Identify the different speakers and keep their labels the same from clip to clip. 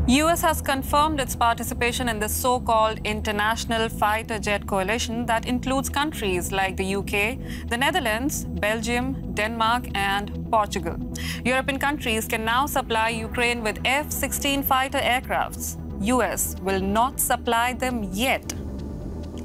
Speaker 1: US has confirmed its participation in the so-called International Fighter Jet Coalition that includes countries like the UK, the Netherlands, Belgium, Denmark and Portugal. European countries can now supply Ukraine with F-16 fighter aircrafts. US will not supply them yet,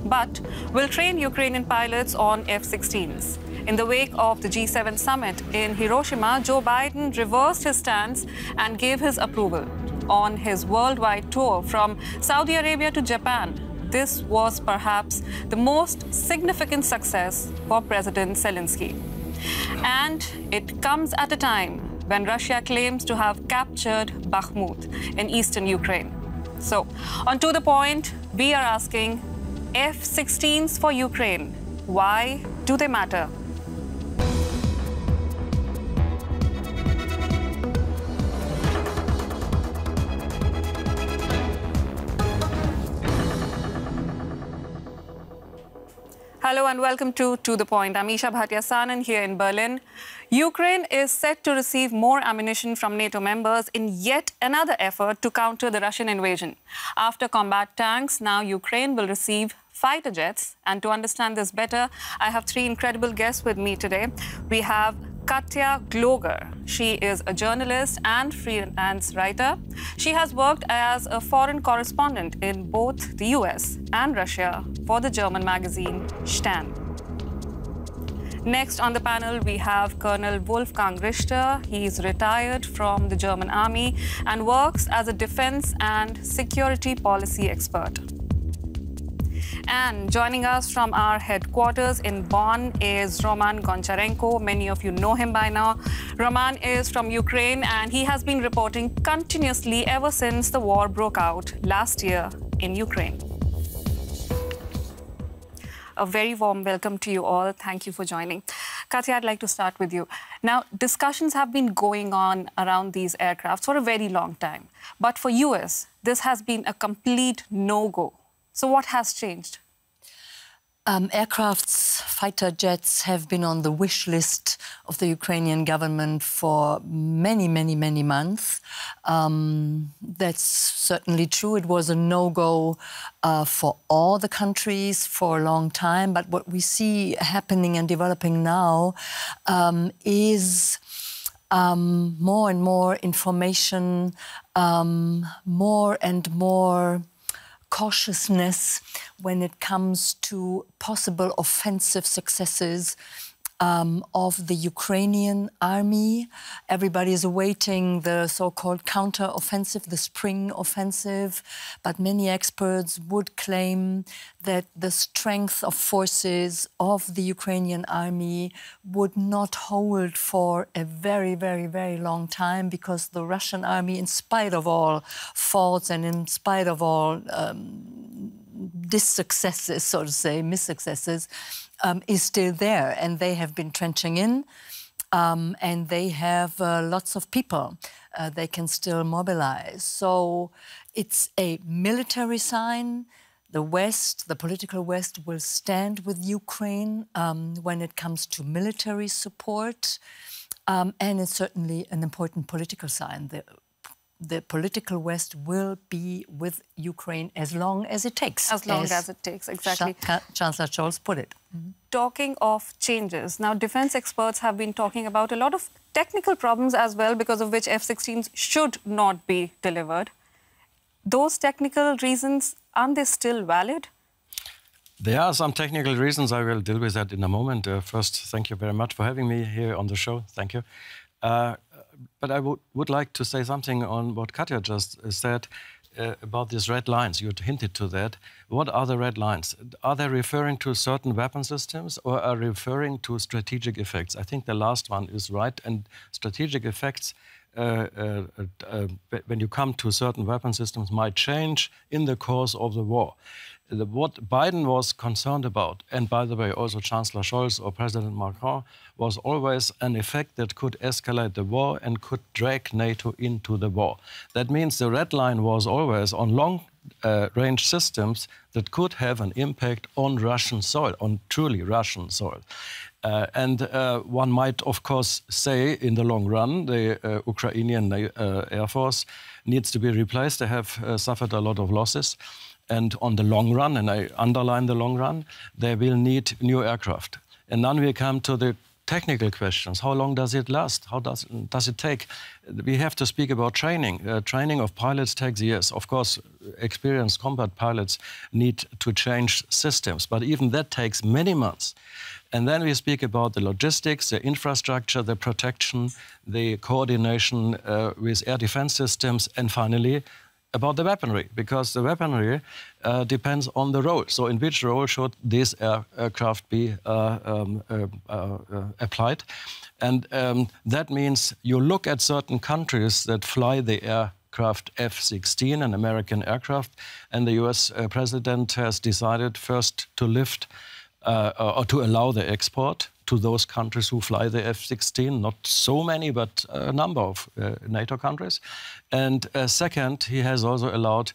Speaker 1: but will train Ukrainian pilots on F-16s. In the wake of the G7 summit in Hiroshima, Joe Biden reversed his stance and gave his approval. On his worldwide tour from Saudi Arabia to Japan, this was perhaps the most significant success for President Zelensky. And it comes at a time when Russia claims to have captured Bakhmut in eastern Ukraine. So, on To The Point, we are asking, F-16s for Ukraine, why do they matter? Hello and welcome to The Point. I'm Isha Bhatia-Sanan here in Berlin. Ukraine is set to receive more ammunition from NATO members in yet another effort to counter the Russian invasion. After combat tanks, now Ukraine will receive fighter jets. And to understand this better, I have three incredible guests with me today. We have Katja Gloger. She is a journalist and freelance writer. She has worked as a foreign correspondent in both the US and Russia for the German magazine Stern. Next on the panel, we have Colonel Wolfgang Richter. He is retired from the German army and works as a defense and security policy expert. And joining us from our headquarters in Bonn is Roman Goncharenko. Many of you know him by now. Roman is from Ukraine and he has been reporting continuously ever since the war broke out last year in Ukraine. A very warm welcome to you all. Thank you for joining. Katja, I'd like to start with you. Now, discussions have been going on around these aircrafts for a very long time. But for US, this has been a complete no-go. So what has changed?
Speaker 2: Aircrafts, fighter jets have been on the wish list of the Ukrainian government for many, many, many months. That's certainly true. It was a no-go for all the countries for a long time. But what we see happening and developing now is more and more information, more and more cautiousness when it comes to possible offensive successes of the Ukrainian army. Everybody is awaiting the so-called counter-offensive, the spring offensive, but many experts would claim that the strength of forces of the Ukrainian army would not hold for a very, very, very long time because the Russian army, in spite of all faults and in spite of all dissuccesses, so to say, missuccesses, is still there. And they have been trenching in, and they have lots of people they can still mobilize. So it's a military sign. The West, the political West, will stand with Ukraine when it comes to military support. And it's certainly an important political sign. The political West will be with Ukraine as long as it takes.
Speaker 1: As long as it takes, exactly.
Speaker 2: Chancellor Scholz put it. Mm-hmm.
Speaker 1: Talking of changes, now defense experts have been talking about a lot of technical problems as well, because of which F-16s should not be delivered. Those technical reasons, aren't they still valid?
Speaker 3: There are some technical reasons. I will deal with that in a moment. First, thank you very much for having me here on the show. Thank you. But I would like to say something on what Katja just said about these red lines. You hinted to that. What are the red lines? Are they referring to certain weapon systems or are referring to strategic effects? I think the last one is right. And strategic effects, when you come to certain weapon systems, might change in the course of the war. What Biden was concerned about, and by the way, also Chancellor Scholz or President Macron, was always an effect that could escalate the war and could drag NATO into the war. That means the red line was always on long-range systems that could have an impact on Russian soil, on truly Russian soil. One might, of course, say in the long run, the Ukrainian Air Force needs to be replaced. They have suffered a lot of losses. And on the long run, and I underline the long run, they will need new aircraft. And then we come to the technical questions. How long does it last? How does it take? We have to speak about training. Training of pilots takes years. Of course, experienced combat pilots need to change systems, but even that takes many months. And then we speak about the logistics, the infrastructure, the protection, the coordination with air defense systems, and finally, about the weaponry, because the weaponry depends on the role. So in which role should this aircraft be applied? And that means you look at certain countries that fly the aircraft F-16, an American aircraft, and the US president has decided first to lift or to allow the export to those countries who fly the F-16, not so many, but a number of NATO countries. And second, he has also allowed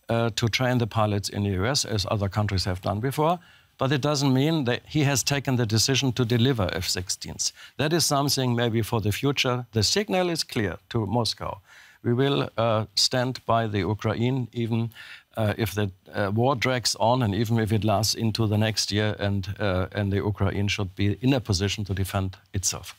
Speaker 3: to train the pilots in the US, as other countries have done before. But it doesn't mean that he has taken the decision to deliver F-16s. That is something maybe for the future. The signal is clear to Moscow. We will stand by the Ukraine, even if the war drags on and even if it lasts into the next year, and the Ukraine should be in a position to defend itself.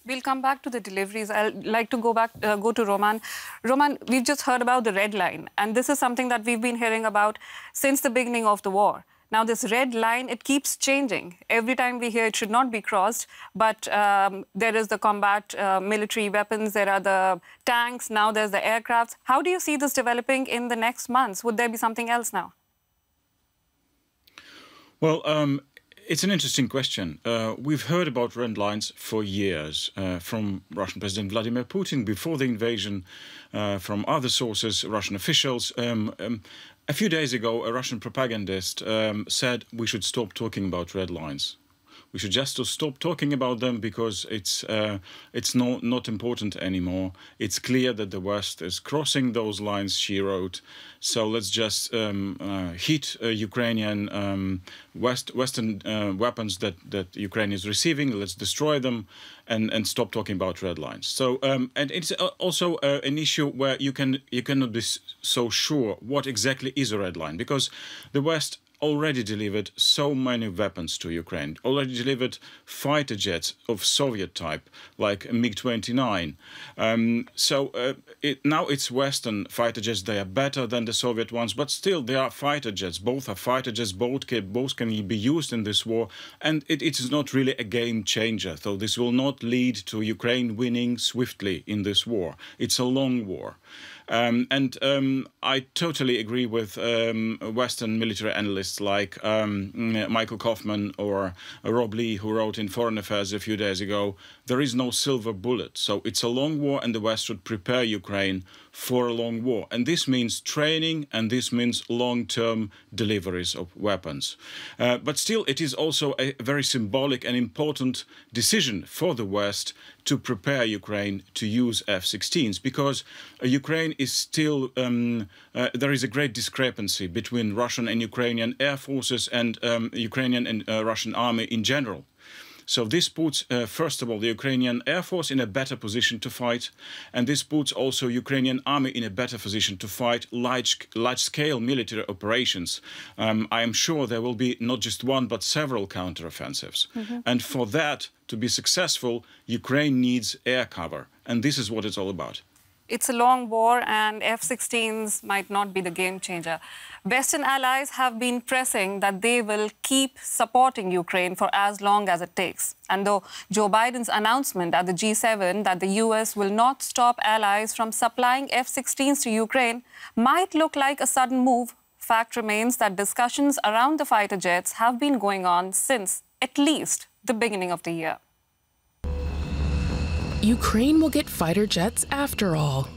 Speaker 1: We'll come back to the deliveries. I'd like to go to Roman. Roman, we've just heard about the red line, and this is something that we've been hearing about since the beginning of the war. Now, this red line, it keeps changing. Every time we hear it should not be crossed, but there is the combat military weapons, there are the tanks, now there's the aircrafts. How do you see this developing in the next months? Would there be something else now?
Speaker 4: Well, it's an interesting question. We've heard about red lines for years from Russian President Vladimir Putin before the invasion, from other sources, Russian officials. A few days ago, a Russian propagandist said we should stop talking about red lines. We should just stop talking about them because it's not important anymore. It's clear that the West is crossing those lines, she wrote. So let's just hit Ukrainian Western weapons that Ukraine is receiving. Let's destroy them and stop talking about red lines. So and it's also an issue where you cannot be so sure what exactly is a red line, because the West already delivered so many weapons to Ukraine, already delivered fighter jets of Soviet type, like MiG-29. Now it's Western fighter jets. They are better than the Soviet ones, but still they are fighter jets. Both are fighter jets, both can be used in this war, and it is not really a game changer. So this will not lead to Ukraine winning swiftly in this war. It's a long war. I totally agree with Western military analysts like Michael Kaufman or Rob Lee, who wrote in Foreign Affairs a few days ago, there is no silver bullet. So it's a long war, and the West should prepare Ukraine for a long war. And this means training, and this means long-term deliveries of weapons. But still, it is also a very symbolic and important decision for the West to prepare Ukraine to use F-16s, because Ukraine is still, there is a great discrepancy between Russian and Ukrainian air forces and Ukrainian and Russian army in general. So this puts, first of all, the Ukrainian Air Force in a better position to fight, and this puts also Ukrainian army in a better position to fight large-scale military operations. I am sure there will be not just one, but several counteroffensives. And for that to be successful, Ukraine needs air cover, and this is what it's all about.
Speaker 1: It's a long war, and F-16s might not be the game changer. Western allies have been pressing that they will keep supporting Ukraine for as long as it takes. And though Joe Biden's announcement at the G7 that the US will not stop allies from supplying F-16s to Ukraine might look like a sudden move, fact remains that discussions around the fighter jets have been going on since at least the beginning of the year.
Speaker 5: Ukraine will get fighter jets after all.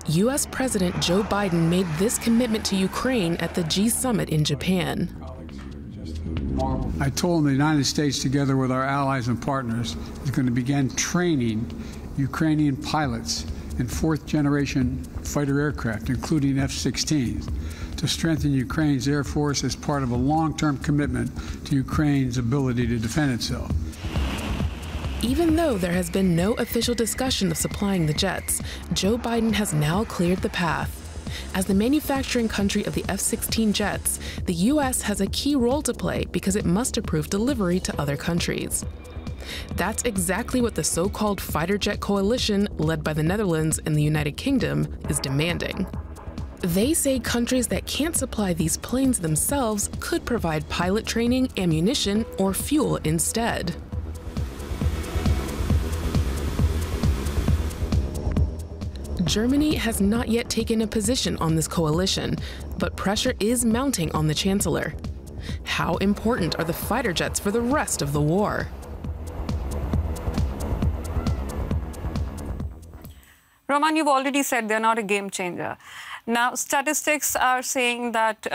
Speaker 5: U.S. President Joe Biden made this commitment to Ukraine at the G summit in Japan.
Speaker 6: I told him the United States, together with our allies and partners, is going to begin training Ukrainian pilots in fourth-generation fighter aircraft, including F-16s, to strengthen Ukraine's Air Force as part of a long-term commitment to Ukraine's ability to defend itself.
Speaker 5: Even though there has been no official discussion of supplying the jets, Joe Biden has now cleared the path. As the manufacturing country of the F-16 jets, the U.S. has a key role to play because it must approve delivery to other countries. That's exactly what the so-called fighter jet coalition, led by the Netherlands and the United Kingdom, is demanding. They say countries that can't supply these planes themselves could provide pilot training, ammunition, or fuel instead. Germany has not yet taken a position on this coalition, but pressure is mounting on the chancellor. How important are the fighter jets for the rest of the war?
Speaker 1: Roman, you've already said they're not a game changer. Now, statistics are saying that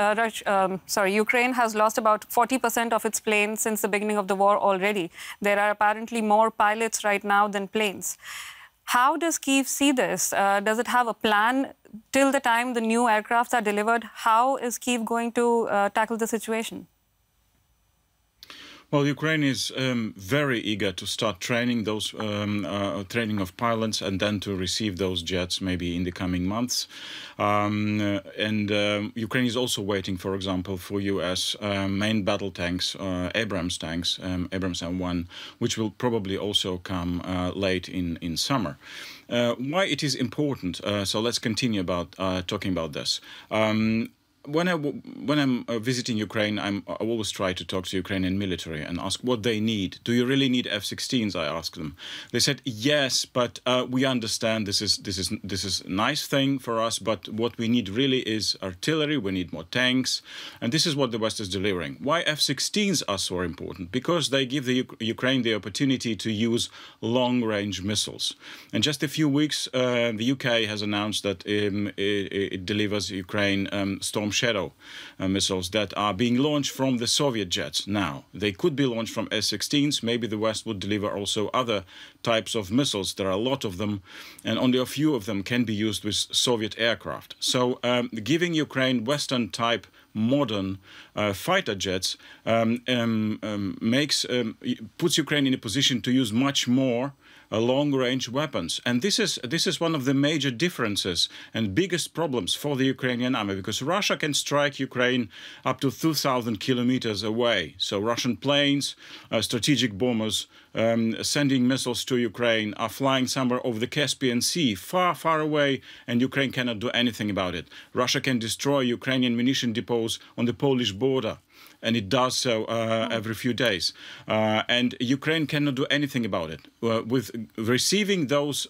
Speaker 1: Ukraine has lost about 40% of its planes since the beginning of the war already. There are apparently more pilots right now than planes. How does Kyiv see this? Does it have a plan till the time the new aircrafts are delivered? How is Kyiv going to tackle the situation?
Speaker 4: Well, Ukraine is very eager to start training those training of pilots and then to receive those jets maybe in the coming months. Ukraine is also waiting, for example, for U.S. Main battle tanks, Abrams tanks, Abrams M1, which will probably also come late in summer. Why it is important? So let's continue about talking about this. When I'm visiting Ukraine, I always try to talk to Ukrainian military and ask what they need. Do you really need F-16s? I ask them. They said yes, but we understand this is a nice thing for us. But what we need really is artillery. We need more tanks, and this is what the West is delivering. Why F-16s are so important? Because they give the Ukraine the opportunity to use long-range missiles. And just a few weeks, the UK has announced that it delivers Ukraine Storm Shadow missiles that are being launched from the Soviet jets now. They could be launched from S-16s. Maybe the West would deliver also other types of missiles. There are a lot of them, and only a few of them can be used with Soviet aircraft. So giving Ukraine Western-type modern fighter jets puts Ukraine in a position to use much more long-range weapons. And this is one of the major differences and biggest problems for the Ukrainian army, because Russia can strike Ukraine up to 2,000 kilometers away. So Russian planes, strategic bombers, sending missiles to Ukraine are flying somewhere over the Caspian Sea, far, far away, and Ukraine cannot do anything about it. Russia can destroy Ukrainian munition depots on the Polish border, and it does so every few days. And Ukraine cannot do anything about it. With receiving those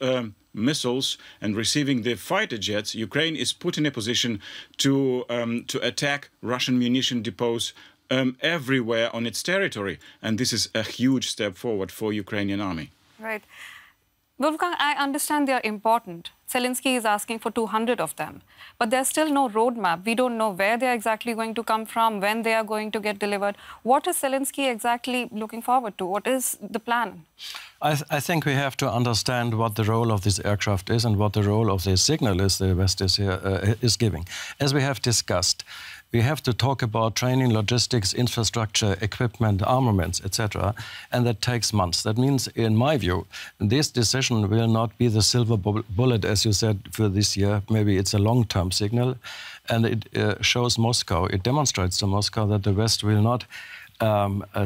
Speaker 4: missiles and receiving the fighter jets, Ukraine is put in a position to attack Russian munition depots everywhere on its territory. And this is a huge step forward for Ukrainian army.
Speaker 1: Right. Wolfgang, I understand they are important. Zelensky is asking for 200 of them. But there's still no roadmap. We don't know where they're exactly going to come from, when they are going to get delivered. What is Zelensky exactly looking forward to? What is the plan?
Speaker 3: I think we have to understand what the role of this aircraft is and what the role of the signal is the West is giving. As we have discussed, we have to talk about training, logistics, infrastructure, equipment, armaments, etc. And that takes months. That means, in my view, this decision will not be the silver bullet, as you said, for this year. Maybe it's a long-term signal. And it shows Moscow, it demonstrates to Moscow that the West will not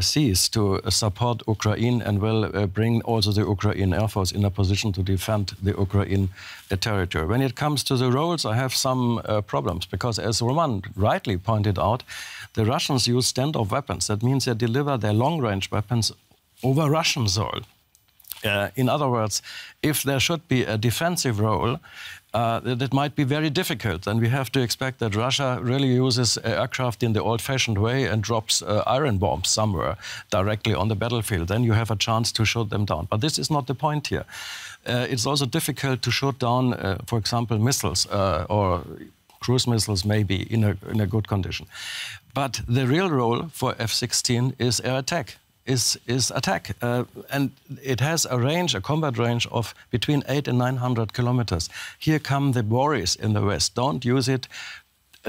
Speaker 3: cease to support Ukraine and will bring also the Ukrainian Air Force in a position to defend the Ukrainian territory. When it comes to the roles, I have some problems, because as Roman rightly pointed out, the Russians use standoff weapons. That means they deliver their long-range weapons over Russian soil. In other words, if there should be a defensive role, that might be very difficult. And we have to expect that Russia really uses aircraft in the old-fashioned way and drops iron bombs somewhere directly on the battlefield. Then you have a chance to shoot them down. But this is not the point here. It's also difficult to shoot down, for example, missiles or cruise missiles maybe in a good condition. But the real role for F-16 is air attack. Is attack. And it has a range, a combat range of between 800 and 900 kilometers. Here come the worries in the West. Don't use it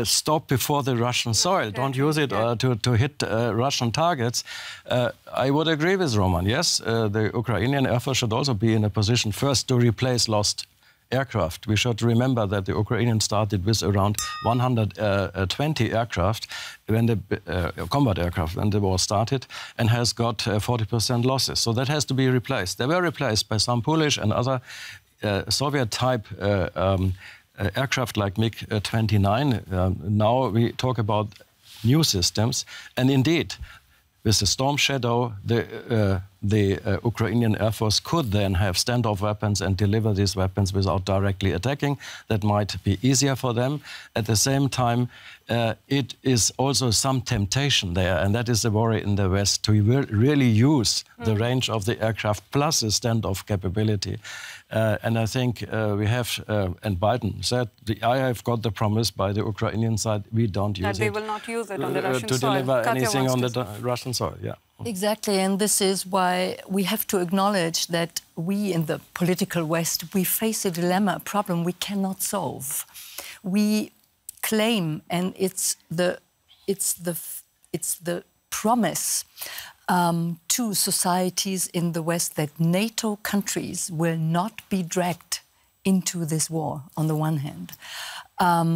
Speaker 3: stop before the Russian soil. Don't use it to hit Russian targets. I would agree with Roman. Yes, the Ukrainian Air Force should also be in a position first to replace lost aircraft. We should remember that the Ukrainians started with around 120 aircraft when the combat aircraft when the war started, and has got 40% losses. So that has to be replaced. They were replaced by some Polish and other Soviet-type aircraft like MiG-29. Now we talk about new systems, and indeed, with the Storm Shadow, the Ukrainian Air Force could then have standoff weapons and deliver these weapons without directly attacking. That might be easier for them. At the same time, it is also some temptation there, and that is the worry in the West, to really use the range of the aircraft plus the standoff capability. And I think we have, and Biden said, I have got the promise by the Ukrainian side, we don't use it.
Speaker 1: That they will not use it on the Russian soil.
Speaker 3: To deliver
Speaker 1: Katja
Speaker 3: anything on the Russian soil, yeah.
Speaker 2: Exactly, and this is why we have to acknowledge that we in the political West, we face a dilemma, a problem we cannot solve. We claim, and it's the promise to societies in the West that NATO countries will not be dragged into this war, on the one hand.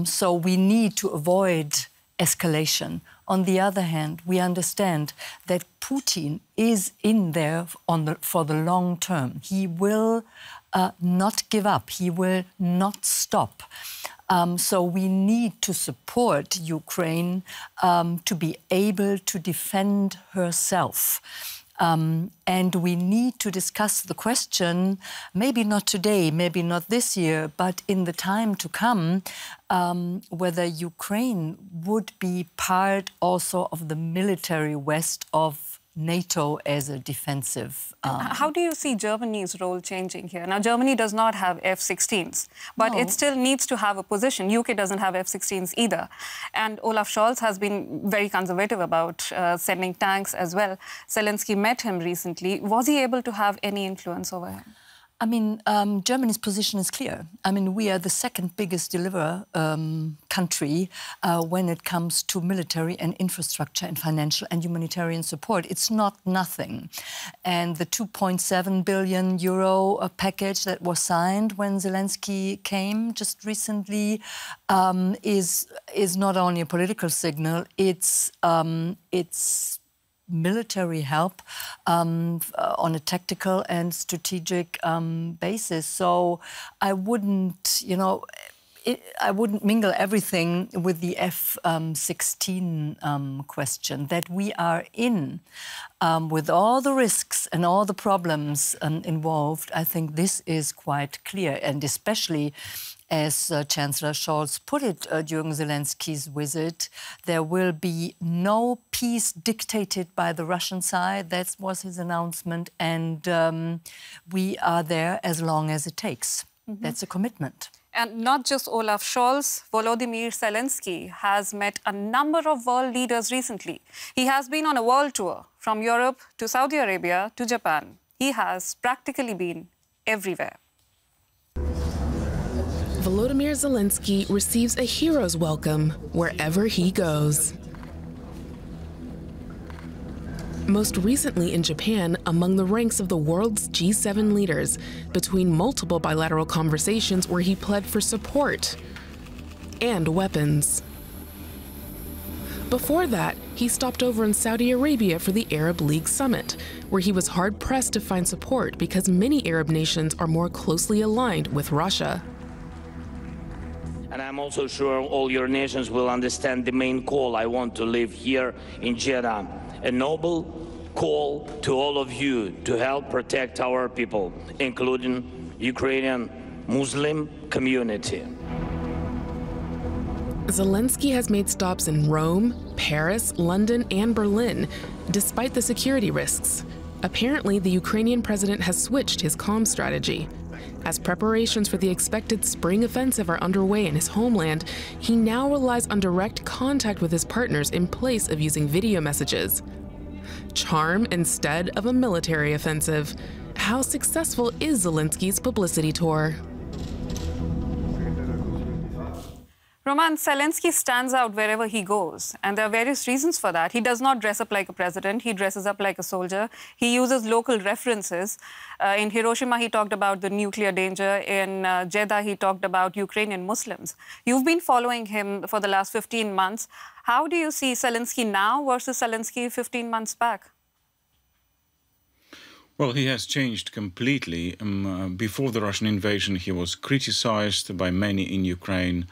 Speaker 2: So we need to avoid escalation. On the other hand, we understand that Putin is in there for the long term. He will not give up. He will not stop. So we need to support Ukraine to be able to defend herself. And we need to discuss the question, maybe not today, maybe not this year, but in the time to come, whether Ukraine would be part also of the military West of NATO as a defensive.
Speaker 1: How do you see Germany's role changing here? Now, Germany does not have F-16s, but it still needs to have a position. UK doesn't have F-16s either. And Olaf Scholz has been very conservative about sending tanks as well. Zelensky met him recently. Was he able to have any influence over him?
Speaker 2: I mean, Germany's position is clear. I mean, we are the second biggest deliverer country when it comes to military and infrastructure and financial and humanitarian support. It's not nothing. And the 2.7 billion euro package that was signed when Zelensky came just recently is not only a political signal, it's military help on a tactical and strategic basis. So I wouldn't, I wouldn't mingle everything with the F-16 question that we are in. With all the risks and all the problems involved, I think this is quite clear, and especially as Chancellor Scholz put it during Zelensky's visit, there will be no peace dictated by the Russian side. That was his announcement, and we are there as long as it takes. That's a commitment.
Speaker 1: And not just Olaf Scholz, Volodymyr Zelensky has met a number of world leaders recently. He has been on a world tour from Europe to Saudi Arabia to Japan. He has practically been everywhere.
Speaker 5: Volodymyr Zelensky receives a hero's welcome wherever he goes. Most recently in Japan, among the ranks of the world's G7 leaders, between multiple bilateral conversations where he pled for support and weapons. Before that, he stopped over in Saudi Arabia for the Arab League summit, where he was hard-pressed to find support because many Arab nations are more closely aligned with Russia.
Speaker 7: And I'm also sure all your nations will understand the main call I want to leave here in Jeddah. A noble call to all of you to help protect our people, including Ukrainian Muslim community.
Speaker 5: Zelensky has made stops in Rome, Paris, London, and Berlin, despite the security risks. Apparently, the Ukrainian president has switched his comm strategy. As preparations for the expected spring offensive are underway in his homeland, he now relies on direct contact with his partners in place of using video messages. Charm instead of a military offensive. How successful is Zelensky's publicity tour?
Speaker 1: Roman, Zelensky stands out wherever he goes, and there are various reasons for that. He does not dress up like a president. He dresses up like a soldier. He uses local references. In Hiroshima, he talked about the nuclear danger. In Jeddah, he talked about Ukrainian Muslims. You've been following him for the last 15 months. How do you see Zelensky now versus Zelensky 15 months back?
Speaker 4: Well, he has changed completely. Before the Russian invasion, he was criticized by many in Ukraine.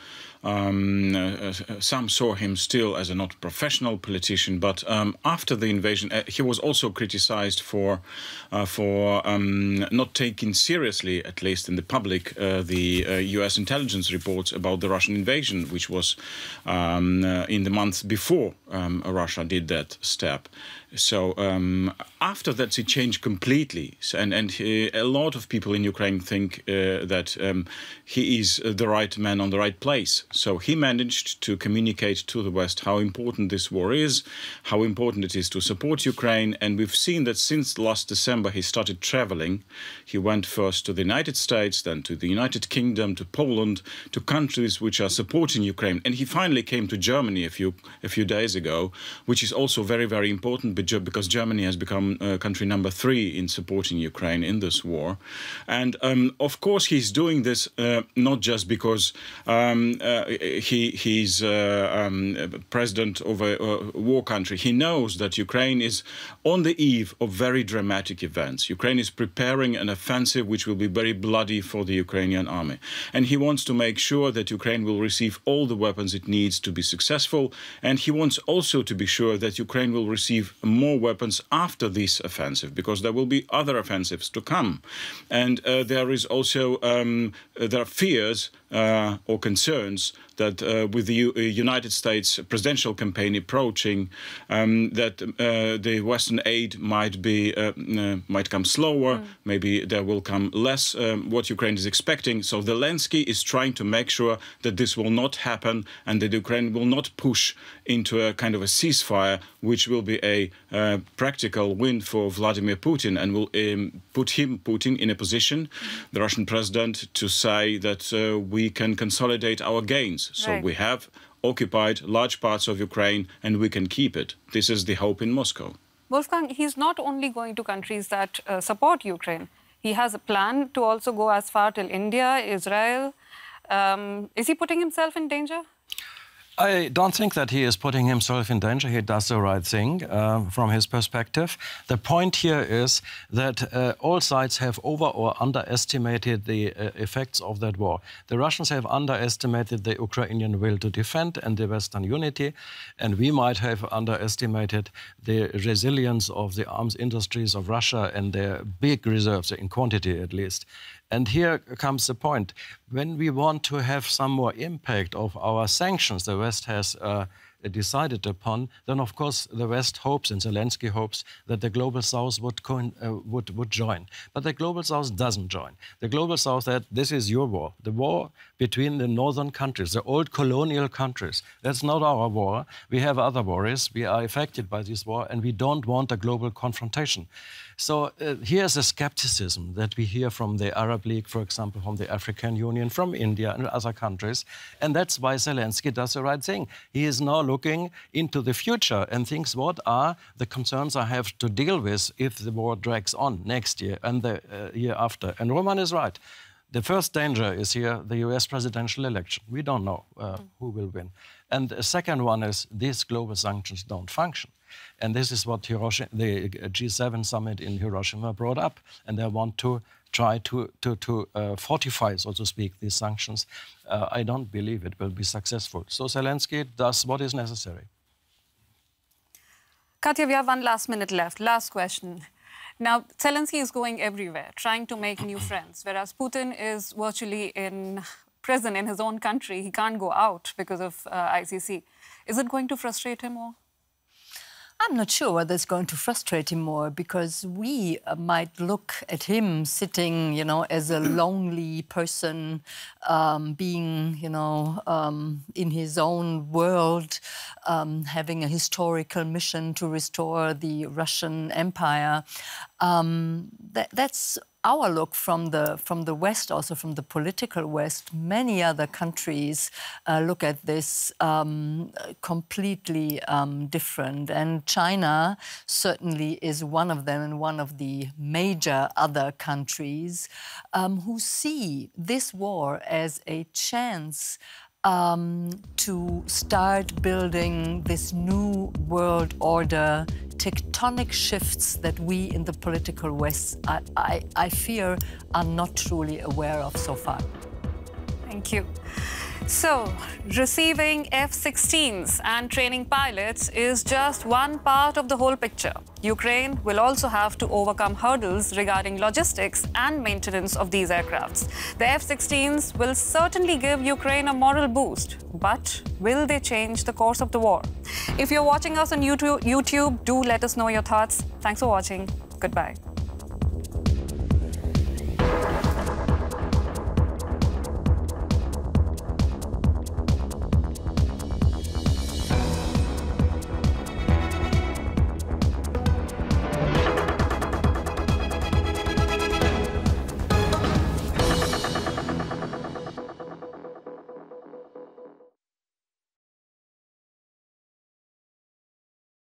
Speaker 4: Some saw him still as a not professional politician, but after the invasion, he was also criticized for not taking seriously, at least in the public, the U.S. intelligence reports about the Russian invasion, which was in the months before Russia did that step. So after that, he changed completely, and a lot of people in Ukraine think that he is the right man on the right place. So he managed to communicate to the West how important this war is, how important it is to support Ukraine. And we've seen that since last December, he started traveling. He went first to the United States, then to the United Kingdom, to Poland, to countries which are supporting Ukraine. And he finally came to Germany a few days ago, which is also very, very important because Germany has become country number 3 in supporting Ukraine in this war. And of course, he's doing this not just because he's president of a war country. He knows that Ukraine is on the eve of very dramatic events. Ukraine is preparing an offensive which will be very bloody for the Ukrainian army. And he wants to make sure that Ukraine will receive all the weapons it needs to be successful. And he wants also to be sure that Ukraine will receive more weapons after this offensive, because there will be other offensives to come. And there is also there are fears or concerns that with the United States presidential campaign approaching, that the Western aid might come slower. Maybe there will come less what Ukraine is expecting. So Zelensky is trying to make sure that this will not happen and that Ukraine will not push into a kind of a ceasefire, which will be a practical win for Vladimir Putin and will put Putin in a position, the Russian president, to say that we can consolidate our gains. So
Speaker 1: right.
Speaker 4: We have occupied large parts of Ukraine and we can keep it. This is the hope in Moscow.
Speaker 1: Wolfgang, he's not only going to countries that support Ukraine. He has a plan to also go as far till India, Israel. Is he putting himself in danger?
Speaker 3: I don't think that he is putting himself in danger. He does the right thing from his perspective. The point here is that all sides have over or underestimated the effects of that war. The Russians have underestimated the Ukrainian will to defend and the Western unity, and we might have underestimated the resilience of the arms industries of Russia and their big reserves, in quantity at least. And here comes the point. When we want to have some more impact of our sanctions the West has decided upon, then of course the West hopes, and Zelensky hopes, that the Global South would join. But the Global South doesn't join. The Global South said, this is your war, the war between the northern countries, the old colonial countries. That's not our war. We have other worries. We are affected by this war, and we don't want a global confrontation. So here's a skepticism that we hear from the Arab League, for example, from the African Union, from India and other countries. And that's why Zelensky does the right thing. He is now looking into the future and thinks, what are the concerns I have to deal with if the war drags on next year and the year after? And Roman is right. The first danger is here, the US presidential election. We don't know who will win. And the second one is these global sanctions don't function. And this is what the G7 summit in Hiroshima brought up. And they want to try to fortify, so to speak, these sanctions. I don't believe it will be successful. So Zelensky does what is necessary.
Speaker 1: Katja, we have 1 last minute left. Last question. Now, Zelensky is going everywhere, trying to make new friends, whereas Putin is virtually in prison in his own country. He can't go out because of ICC. Is it going to frustrate him more?
Speaker 2: I'm not sure whether it's going to frustrate him more, because we might look at him sitting, you know, as a lonely person, being, you know, in his own world, having a historical mission to restore the Russian Empire. That's our look from the West, also from the political West. Many other countries look at this completely different, and China certainly is one of them, and one of the major other countries who see this war as a chance to start building this new world order, tectonic shifts that we in the political West, I fear, are not truly aware of so far.
Speaker 1: Thank you. So, receiving F-16s and training pilots is just one part of the whole picture. Ukraine will also have to overcome hurdles regarding logistics and maintenance of these aircrafts. The F-16s will certainly give Ukraine a moral boost, but will they change the course of the war? If you're watching us on YouTube, do let us know your thoughts. Thanks for watching. Goodbye.